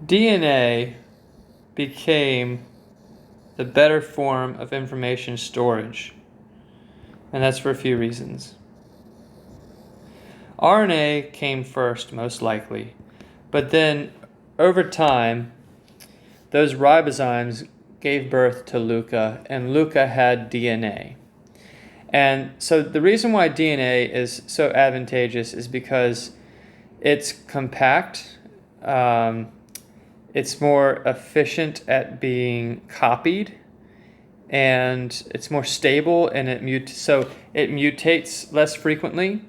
DNA became the better form of information storage, and that's for a few reasons. RNA came first, most likely, but then over time, those ribozymes gave birth to LUCA, and LUCA had DNA. And so the reason why DNA is so advantageous is because it's compact, it's more efficient at being copied, and it's more stable, and it mutates less frequently,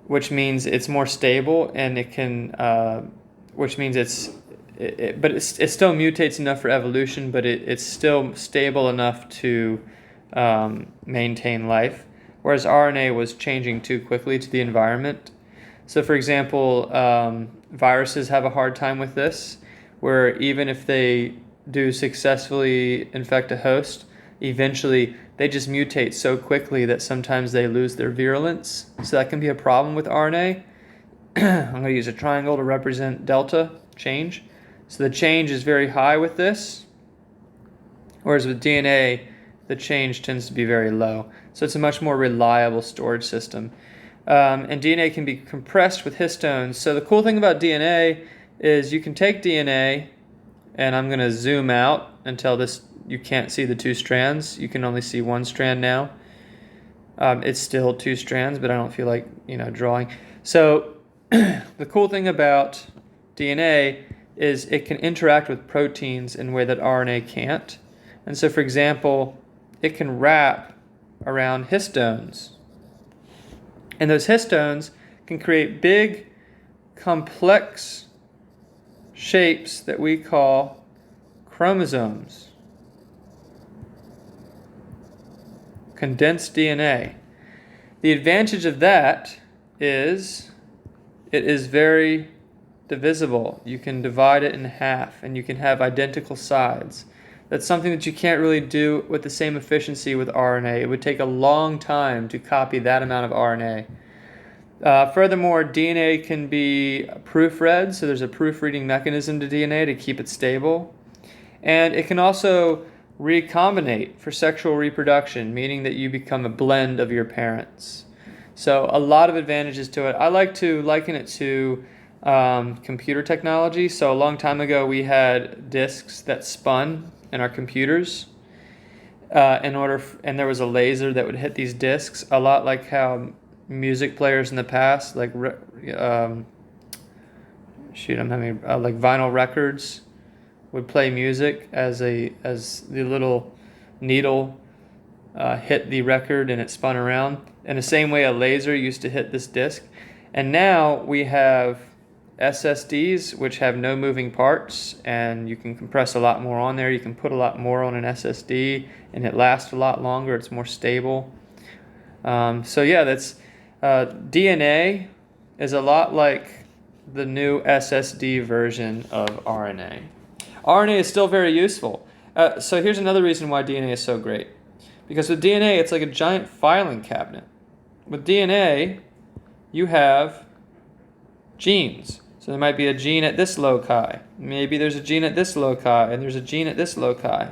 which means it's more stable, and it can, which means it still mutates enough for evolution, but it's still stable enough to maintain life, whereas RNA was changing too quickly to the environment. So for example, viruses have a hard time with this, where even if they do successfully infect a host, eventually they just mutate so quickly that sometimes they lose their virulence. So that can be a problem with RNA. I'm going to use a triangle to represent delta change. So the change is very high with this, whereas with DNA, the change tends to be very low. So it's a much more reliable storage system. And DNA can be compressed with histones. So the cool thing about DNA is you can take DNA, and I'm going to zoom out until you can't see the two strands. You can only see one strand now. It's still two strands, but I don't feel like drawing. So the cool thing about DNA is it can interact with proteins in a way that RNA can't. And so, for example, it can wrap around histones. And those histones can create big, complex shapes that we call chromosomes. Condensed DNA. The advantage of that is it is very divisible. You can divide it in half, and you can have identical sides. That's something that you can't really do with the same efficiency with RNA. It would take a long time to copy that amount of RNA. Furthermore, DNA can be proofread, so there's a proofreading mechanism to DNA to keep it stable. And it can also recombinate for sexual reproduction, meaning that you become a blend of your parents. So a lot of advantages to it. I like to liken it to computer technology. So a long time ago, we had disks that spun in our computers. And there was a laser that would hit these disks, a lot like how music players in the past, like vinyl records, would play music as the little needle hit the record and it spun around. In the same way, a laser used to hit this disc. And now we have SSDs, which have no moving parts, and you can compress a lot more on there. You can put a lot more on an SSD, and it lasts a lot longer. It's more stable. DNA is a lot like the new SSD version of RNA. RNA is still very useful. So here's another reason why DNA is so great. Because with DNA, it's like a giant filing cabinet. With DNA, you have genes. So there might be a gene at this loci. Maybe there's a gene at this loci, and there's a gene at this loci.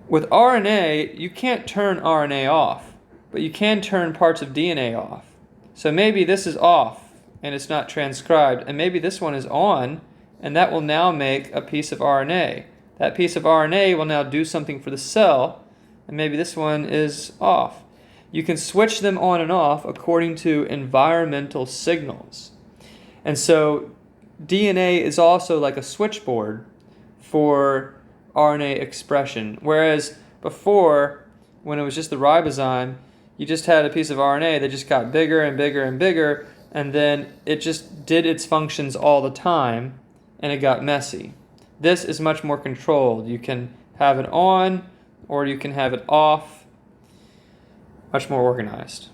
With RNA, you can't turn RNA off, but you can turn parts of DNA off. So maybe this is off, and it's not transcribed, and maybe this one is on, and that will now make a piece of RNA. That piece of RNA will now do something for the cell, and maybe this one is off. You can switch them on and off according to environmental signals. And so DNA is also like a switchboard for RNA expression. Whereas before, when it was just the ribozyme, you just had a piece of RNA that just got bigger and bigger and bigger, and then it just did its functions all the time, and it got messy. This is much more controlled. You can have it on, or you can have it off. Much more organized.